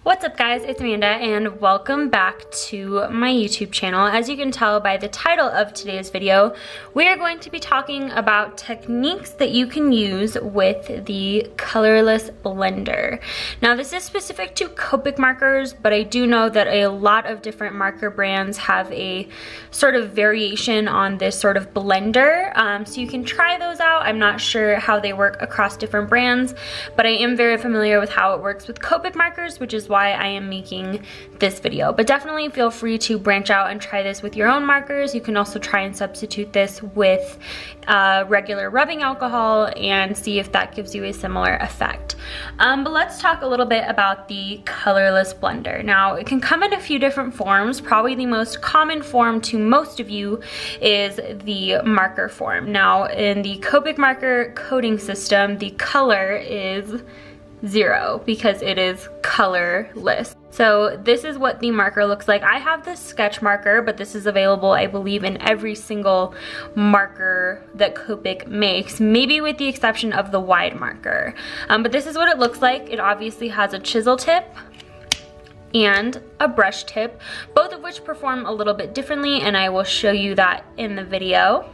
What's up guys, it's Amanda and welcome back to my YouTube channel. As you can tell by the title of today's video, we are going to be talking about techniques that you can use with the colorless blender. Now this is specific to Copic markers, but I do know that a lot of different marker brands have a sort of variation on this sort of blender. So you can try those out. I'm not sure how they work across different brands, but I am very familiar with how it works with Copic markers, which is why I am making this video. But definitely feel free to branch out and try this with your own markers. You can also try and substitute this with regular rubbing alcohol and see if that gives you a similar effect. But let's talk a little bit about the colorless blender. Now it can come in a few different forms. Probably the most common form to most of you is the marker form. Now in the Copic marker coding system, the color is 0 because it is colorless. So this is what the marker looks like. I have this sketch marker, but this is available, I believe, in every single marker that Copic makes, maybe with the exception of the wide marker. But this is what it looks like. It obviously has a chisel tip and a brush tip, both of which perform a little bit differently, and I will show you that in the video.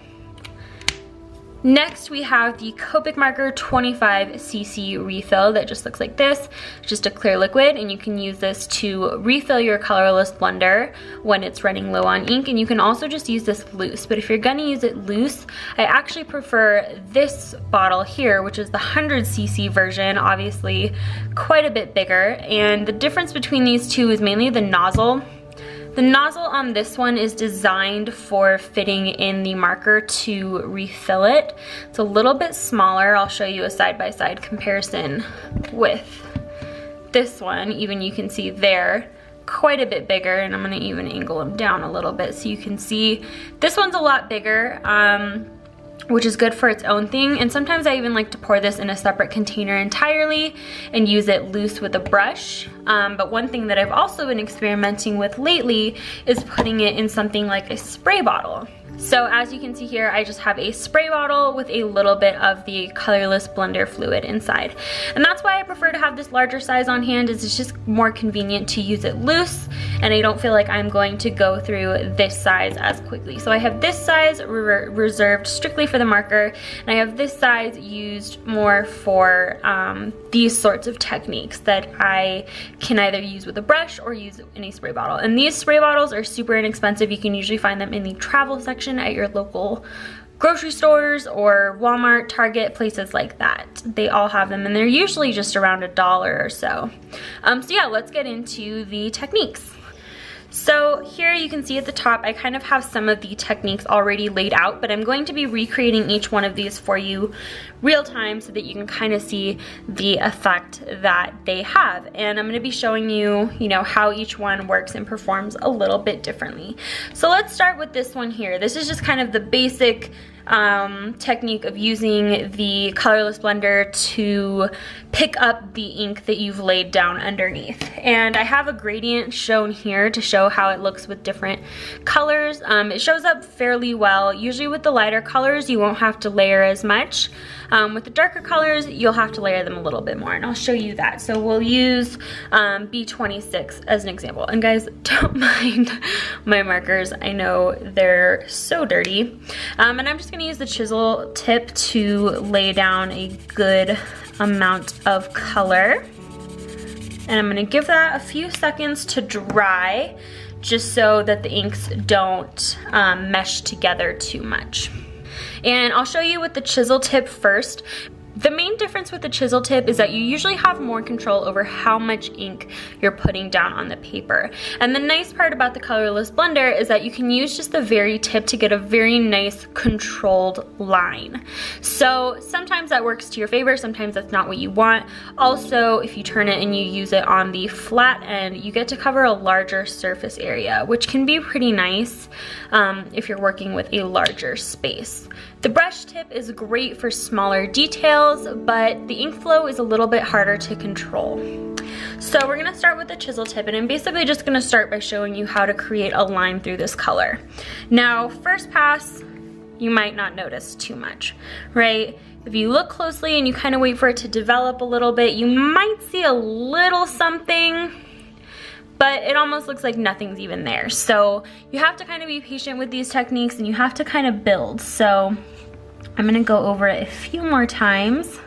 Next, we have the Copic marker 25cc refill that just looks like this. It's just a clear liquid, and you can use this to refill your colorless blender when it's running low on ink, and you can also just use this loose. But if you're gonna use it loose, I actually prefer this bottle here, which is the 100cc version, obviously quite a bit bigger. And the difference between these two is mainly the nozzle. The nozzle on this one is designed for fitting in the marker to refill it. It's a little bit smaller. I'll show you a side-by-side comparison with this one. Even you can see there, quite a bit bigger, and I'm gonna even angle them down a little bit so you can see. This one's a lot bigger, which is good for its own thing. And sometimes I even like to pour this in a separate container entirely and use it loose with a brush. But one thing that I've also been experimenting with lately is putting it in something like a spray bottle. So as you can see here, I just have a spray bottle with a little bit of the colorless blender fluid inside. And that's why I prefer to have this larger size on hand, is it's just more convenient to use it loose, and I don't feel like I'm going to go through this size as quickly. So I have this size reserved strictly for the marker, and I have this size used more for these sorts of techniques that I can either use with a brush or use in a spray bottle. And these spray bottles are super inexpensive. You can usually find them in the travel section at your local grocery stores or Walmart, Target, places like that. They all have them, and they're usually just around $1 or so. So yeah, let's get into the techniques. So here you can see at the top, I kind of have some of the techniques already laid out, but I'm going to be recreating each one of these for you real time so that you can kind of see the effect that they have. And I'm going to be showing you, how each one works and performs a little bit differently. So let's start with this one here. This is just kind of the basic technique of using the colorless blender to pick up the ink that you've laid down underneath. And I have a gradient shown here to show how it looks with different colors. It shows up fairly well. Usually with the lighter colors, you won't have to layer as much. With the darker colors, you'll have to layer them a little bit more, and I'll show you that. So we'll use B26 as an example. And guys, don't mind my markers. I know they're so dirty. And I'm just gonna use the chisel tip to lay down a good amount of color. And I'm gonna give that a few seconds to dry, just so that the inks don't mesh together too much. And I'll show you with the chisel tip first. The main difference with the chisel tip is that you usually have more control over how much ink you're putting down on the paper. And the nice part about the colorless blender is that you can use just the very tip to get a very nice controlled line. So sometimes that works to your favor, sometimes that's not what you want. Also, if you turn it and you use it on the flat end, you get to cover a larger surface area, which can be pretty nice if you're working with a larger space. The brush tip is great for smaller details, but the ink flow is a little bit harder to control. So we're gonna start with the chisel tip, and I'm basically just gonna start by showing you how to create a line through this color. Now, first pass, you might not notice too much, right? If you look closely and you kind of wait for it to develop a little bit, you might see a little something but it almost looks like nothing's even there. So you have to kind of be patient with these techniques and you have to kind of build. So I'm gonna go over it a few more times.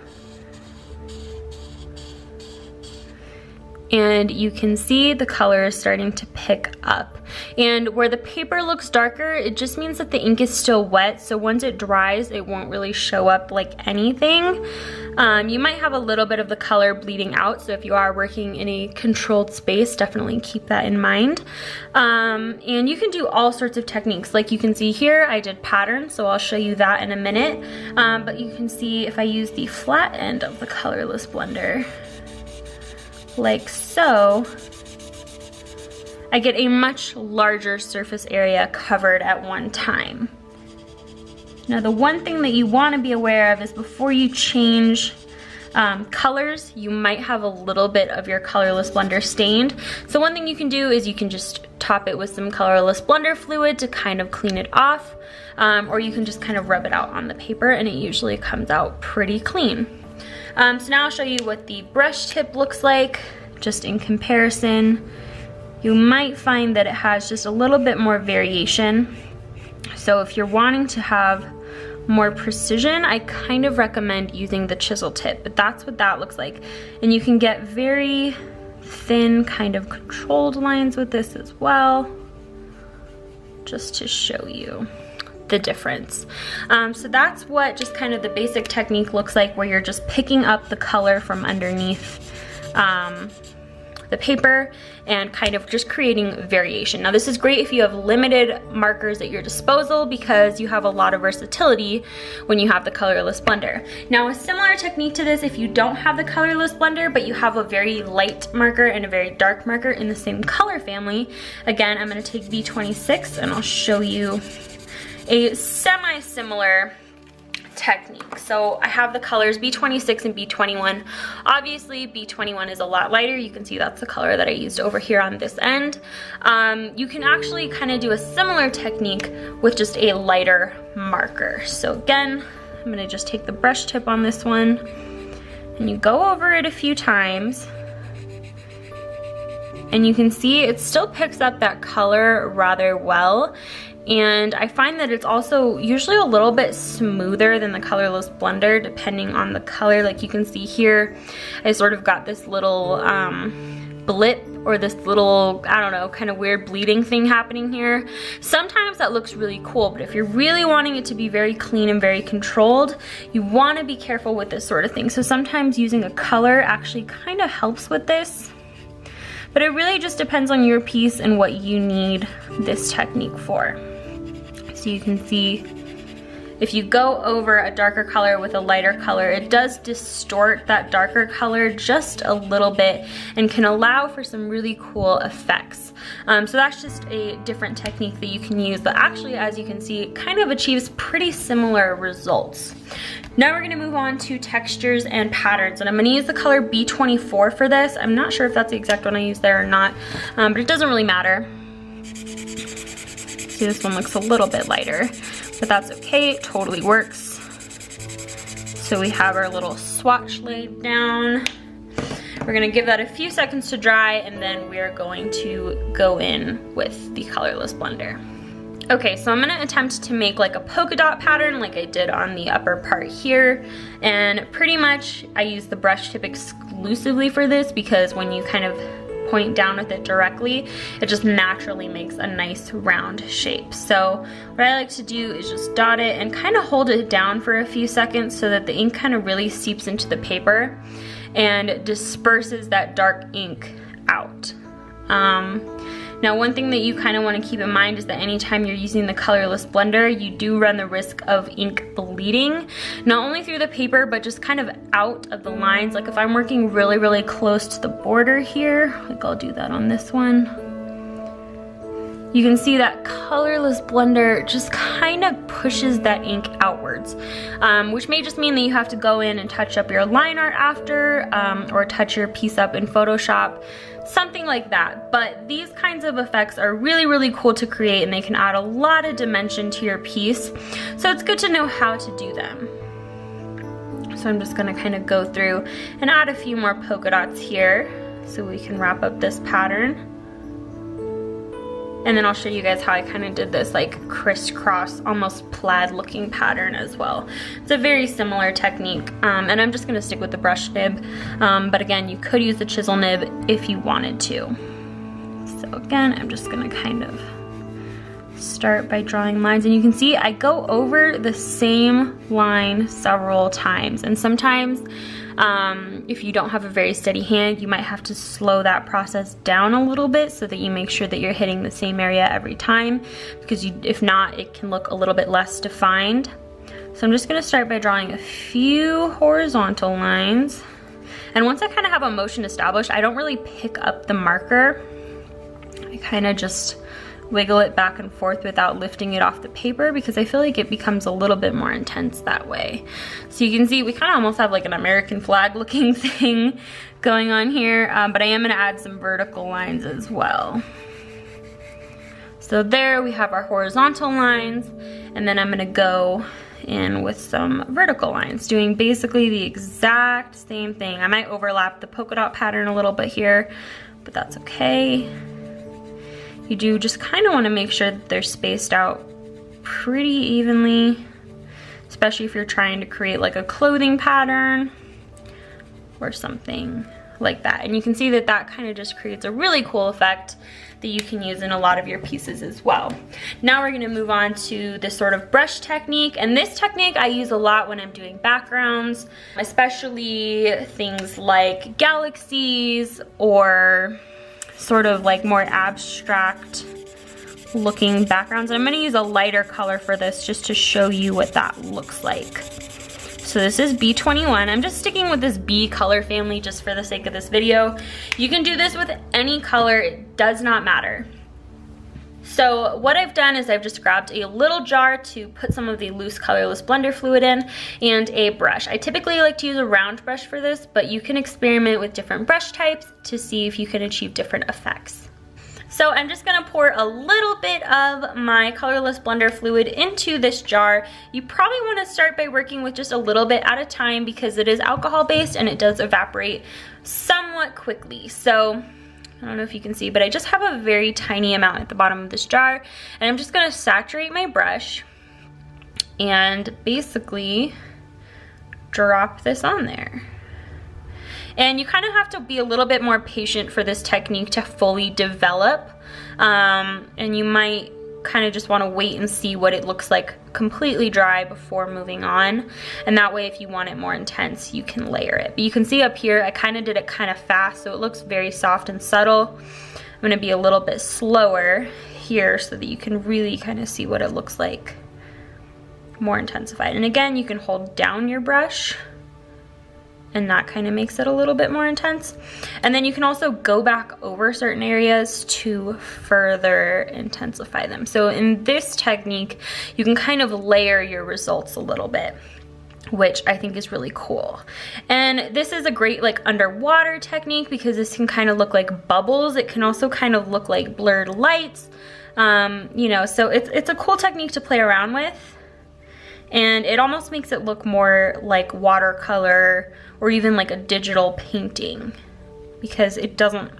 And you can see the color is starting to pick up. And where the paper looks darker, it just means that the ink is still wet, so once it dries, it won't really show up like anything. You might have a little bit of the color bleeding out, so if you are working in a controlled space, definitely keep that in mind. And you can do all sorts of techniques. Like you can see here, I did patterns, so I'll show you that in a minute. But you can see if I use the flat end of the colorless blender, like so, I get a much larger surface area covered at one time. Now the one thing that you want to be aware of is before you change colors, you might have a little bit of your colorless blender stained. So one thing you can do is you can just top it with some colorless blender fluid to kind of clean it off, or you can just kind of rub it out on the paper and it usually comes out pretty clean. So now I'll show you what the brush tip looks like, just in comparison. You might find that it has just a little bit more variation. So if you're wanting to have more precision, I kind of recommend using the chisel tip, but that's what that looks like. And you can get very thin kind of controlled lines with this as well, just to show you the difference. So that's what just kind of the basic technique looks like, where you're just picking up the color from underneath the paper and kind of just creating variation. Now this is great if you have limited markers at your disposal because you have a lot of versatility when you have the colorless blender. Now a similar technique to this, if you don't have the colorless blender but you have a very light marker and a very dark marker in the same color family, again I'm going to take B26 and I'll show you a semi-similar technique. So I have the colors B26 and B21. Obviously B21 is a lot lighter. You can see that's the color that I used over here on this end. You can actually kind of do a similar technique with just a lighter marker. So again, I'm gonna just take the brush tip on this one and you go over it a few times. And you can see it still picks up that color rather well. And I find that it's also usually a little bit smoother than the colorless blender depending on the color. Like you can see here, I sort of got this little blip or this little, I don't know, kind of weird bleeding thing happening here. Sometimes that looks really cool, but if you're really wanting it to be very clean and very controlled, you want to be careful with this sort of thing. So sometimes using a color actually kind of helps with this. But it really just depends on your piece and what you need this technique for. So you can see if you go over a darker color with a lighter color, it does distort that darker color just a little bit and can allow for some really cool effects. So that's just a different technique that you can use, but actually, as you can see, it kind of achieves pretty similar results. Now we're gonna move on to textures and patterns, and I'm gonna use the color B24 for this. I'm not sure if that's the exact one I used there or not, but it doesn't really matter. See, this one looks a little bit lighter, but that's okay, it totally works. So we have our little swatch laid down. We're gonna give that a few seconds to dry, and then we are going to go in with the colorless blender. Okay, so I'm gonna attempt to make like a polka dot pattern like I did on the upper part here. And pretty much I use the brush tip exclusively for this because when you kind of point down with it directly, it just naturally makes a nice round shape. So what I like to do is just dot it and kind of hold it down for a few seconds so that the ink kind of really seeps into the paper and disperses that dark ink out. Now one thing that you kind of want to keep in mind is that anytime you're using the colorless blender, you do run the risk of ink bleeding, not only through the paper, but just kind of out of the lines. Like if I'm working really, really close to the border here, like I'll do that on this one, you can see that colorless blender just kind of pushes that ink outwards, which may just mean that you have to go in and touch up your line art after, or touch your piece up in Photoshop, something like that. But these kinds of effects are really, really cool to create, and they can add a lot of dimension to your piece. So it's good to know how to do them. So I'm just gonna kind of go through and add a few more polka dots here so we can wrap up this pattern. And then I'll show you guys how I kind of did this like crisscross, almost plaid looking pattern as well. It's a very similar technique, and I'm just gonna stick with the brush nib. But again, you could use the chisel nib if you wanted to. So again, I'm just gonna kind of start by drawing lines, and you can see I go over the same line several times, and sometimes if you don't have a very steady hand, you might have to slow that process down a little bit so that you make sure that you're hitting the same area every time, because if not, it can look a little bit less defined. So I'm just gonna start by drawing a few horizontal lines, and once I kind of have a motion established, I don't really pick up the marker. I kind of just wiggle it back and forth without lifting it off the paper, because I feel like it becomes a little bit more intense that way. So you can see we kind of almost have like an American flag looking thing going on here, but I am going to add some vertical lines as well. So there we have our horizontal lines, and then I'm going to go in with some vertical lines, doing basically the exact same thing. I might overlap the polka dot pattern a little bit here, but that's okay. You do just kind of want to make sure that they're spaced out pretty evenly, especially if you're trying to create like a clothing pattern or something like that. And you can see that that kind of just creates a really cool effect that you can use in a lot of your pieces as well. Now we're going to move on to this sort of brush technique, and this technique I use a lot when I'm doing backgrounds, especially things like galaxies or sort of like more abstract looking backgrounds. And I'm gonna use a lighter color for this just to show you what that looks like. So this is B21. I'm just sticking with this B color family just for the sake of this video. You can do this with any color, it does not matter. So what I've done is I've just grabbed a little jar to put some of the loose colorless blender fluid in, and a brush. I typically like to use a round brush for this, but you can experiment with different brush types to see if you can achieve different effects. So I'm just gonna pour a little bit of my colorless blender fluid into this jar. You probably wanna start by working with just a little bit at a time, because it is alcohol based and it does evaporate somewhat quickly. So I don't know if you can see, but I just have a very tiny amount at the bottom of this jar, and I'm just gonna saturate my brush and basically drop this on there. And you kind of have to be a little bit more patient for this technique to fully develop, and you might kind of just want to wait and see what it looks like completely dry before moving on, and that way if you want it more intense you can layer it. But you can see up here I kind of did it kind of fast, so it looks very soft and subtle. I'm going to be a little bit slower here so that you can really kind of see what it looks like more intensified. And again, you can hold down your brush, and that kind of makes it a little bit more intense. And then you can also go back over certain areas to further intensify them. So in this technique, you can kind of layer your results a little bit, which I think is really cool. And this is a great like underwater technique, because this can kind of look like bubbles. It can also kind of look like blurred lights, you know, so it's a cool technique to play around with. And it almost makes it look more like watercolor or even like a digital painting, because it doesn't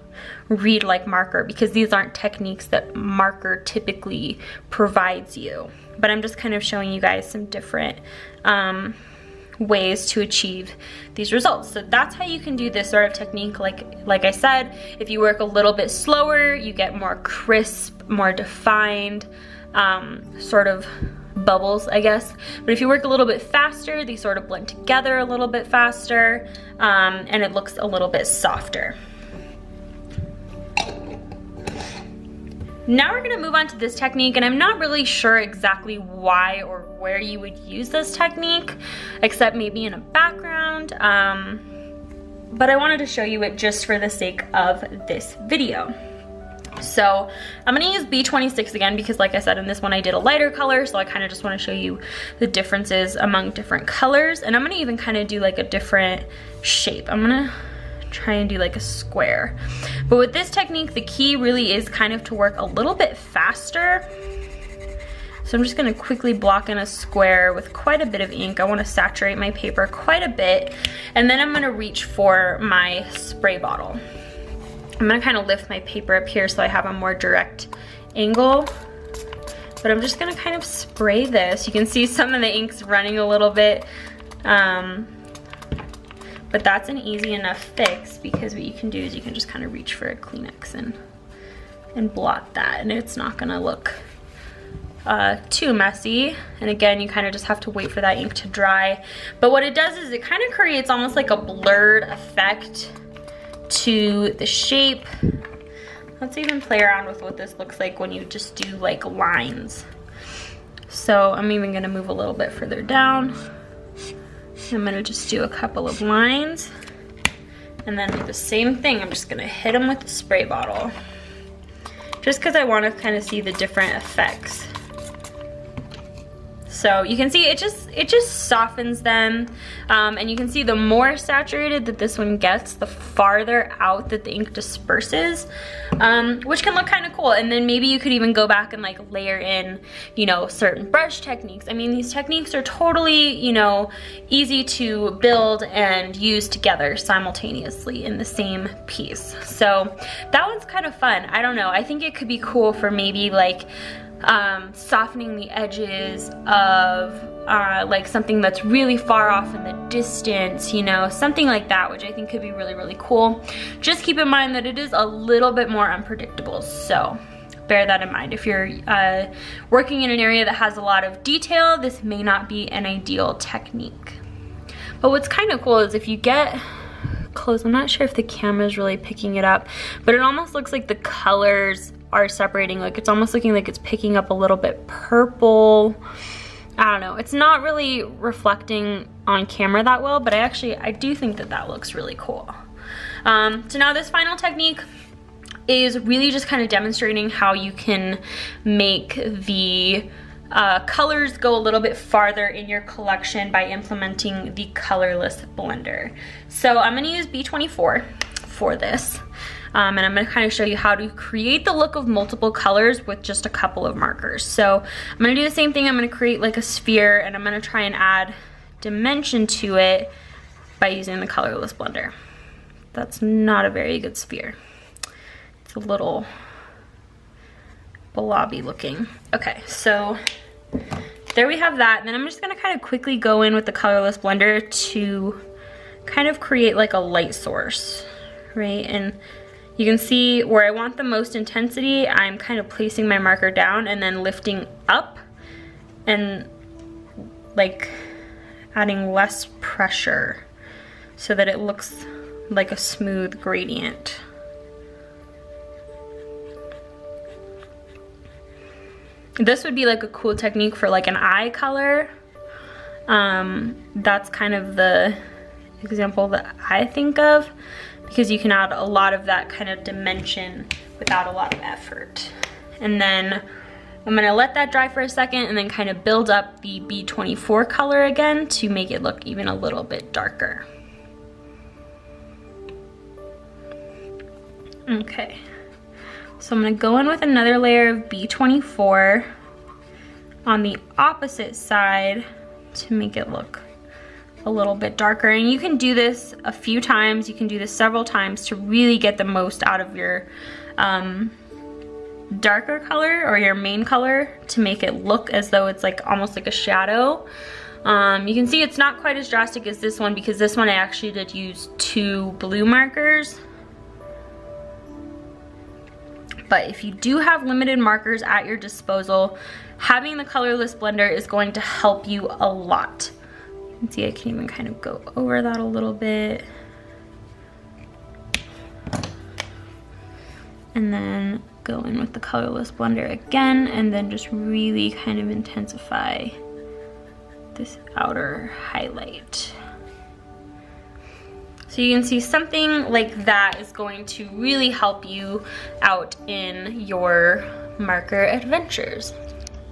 read like marker, because these aren't techniques that marker typically provides you. But I'm just kind of showing you guys some different ways to achieve these results. So that's how you can do this sort of technique. Like I said, if you work a little bit slower, you get more crisp, more defined sort of bubbles, I guess. But if you work a little bit faster, they sort of blend together a little bit faster, and it looks a little bit softer. Now we're gonna move on to this technique, and I'm not really sure exactly why or where you would use this technique, except maybe in a background, but I wanted to show you it just for the sake of this video. So I'm gonna use B26 again, because like I said, in this one I did a lighter color, so I kind of just want to show you the differences among different colors. And I'm gonna even kind of do like a different shape. I'm gonna try and do like a square. But with this technique, the key really is kind of to work a little bit faster. So I'm just gonna quickly block in a square with quite a bit of ink. I wanna saturate my paper quite a bit, and then I'm gonna reach for my spray bottle. I'm gonna kind of lift my paper up here so I have a more direct angle. But I'm just gonna kind of spray this. You can see some of the ink's running a little bit, but that's an easy enough fix because what you can do is you can just kind of reach for a Kleenex and blot that, and it's not gonna look too messy. And again, you kind of just have to wait for that ink to dry. But what it does is it kind of creates almost like a blurred effect to the shape. Let's even play around with what this looks like when you just do like lines. So I'm even gonna move a little bit further down. I'm gonna just do a couple of lines and then do the same thing. I'm just gonna hit them with the spray bottle just because I want to kind of see the different effects. So you can see it just softens them, and you can see the more saturated that this one gets, the farther out that the ink disperses, which can look kind of cool. And then maybe you could even go back and like layer in, you know, certain brush techniques. I mean, these techniques are totally, you know, easy to build and use together simultaneously in the same piece. So that one's kind of fun. I don't know, I think it could be cool for maybe like softening the edges of like something that's really far off in the distance, you know, something like that, which I think could be really, really cool. Just keep in mind that it is a little bit more unpredictable, so bear that in mind. If you're working in an area that has a lot of detail, this may not be an ideal technique. But what's kind of cool is if you get close, I'm not sure if the camera's really picking it up, but it almost looks like the colors are separating. Like it's almost looking like it's picking up a little bit purple. I don't know, it's not really reflecting on camera that well, but I do think that that looks really cool. So now this final technique is really just kind of demonstrating how you can make the colors go a little bit farther in your collection by implementing the colorless blender. So I'm going to use B24 for this, and I'm going to kind of show you how to create the look of multiple colors with just a couple of markers. So I'm going to do the same thing. I'm going to create like a sphere, and I'm going to try and add dimension to it by using the colorless blender. That's not a very good sphere. It's a little blobby looking. Okay, so there we have that. And then I'm just gonna kind of quickly go in with the colorless blender to kind of create like a light source, right? And you can see where I want the most intensity, I'm kind of placing my marker down and then lifting up and like adding less pressure so that it looks like a smooth gradient. This would be like a cool technique for like an eye color. That's kind of the example that I think of, because you can add a lot of that kind of dimension without a lot of effort. And then I'm gonna let that dry for a second and then kind of build up the B24 color again to make it look even a little bit darker. Okay. So I'm gonna go in with another layer of B24 on the opposite side to make it look a little bit darker. And you can do this a few times, you can do this several times to really get the most out of your darker color or your main color to make it look as though it's like almost like a shadow. You can see it's not quite as drastic as this one, because this one I actually did use 2 blue markers. But if you do have limited markers at your disposal, having the colorless blender is going to help you a lot. You can see I can even kind of go over that a little bit. And then go in with the colorless blender again, and then just really kind of intensify this outer highlight. So you can see something like that is going to really help you out in your marker adventures.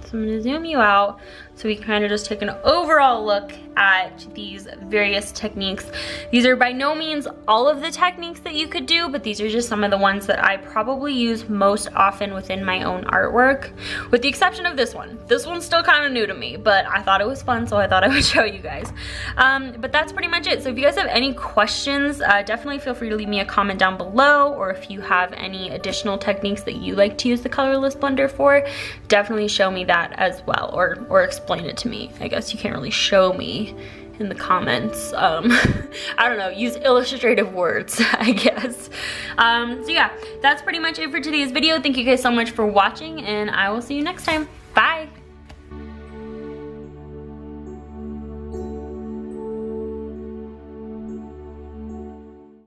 So I'm gonna zoom you out so we can kind of just take an overall look at these various techniques. These are by no means all of the techniques that you could do, but these are just some of the ones that I probably use most often within my own artwork, with the exception of this one. This one's still kind of new to me, but I thought it was fun, so I thought I would show you guys. But that's pretty much it. So if you guys have any questions, definitely feel free to leave me a comment down below, or if you have any additional techniques that you like to use the colorless blender for, definitely show me that as well, or explain it to me. I guess you can't really show me in the comments. I don't know, use illustrative words, I guess. So yeah, that's pretty much it for today's video. Thank you guys so much for watching, and I will see you next time. Bye!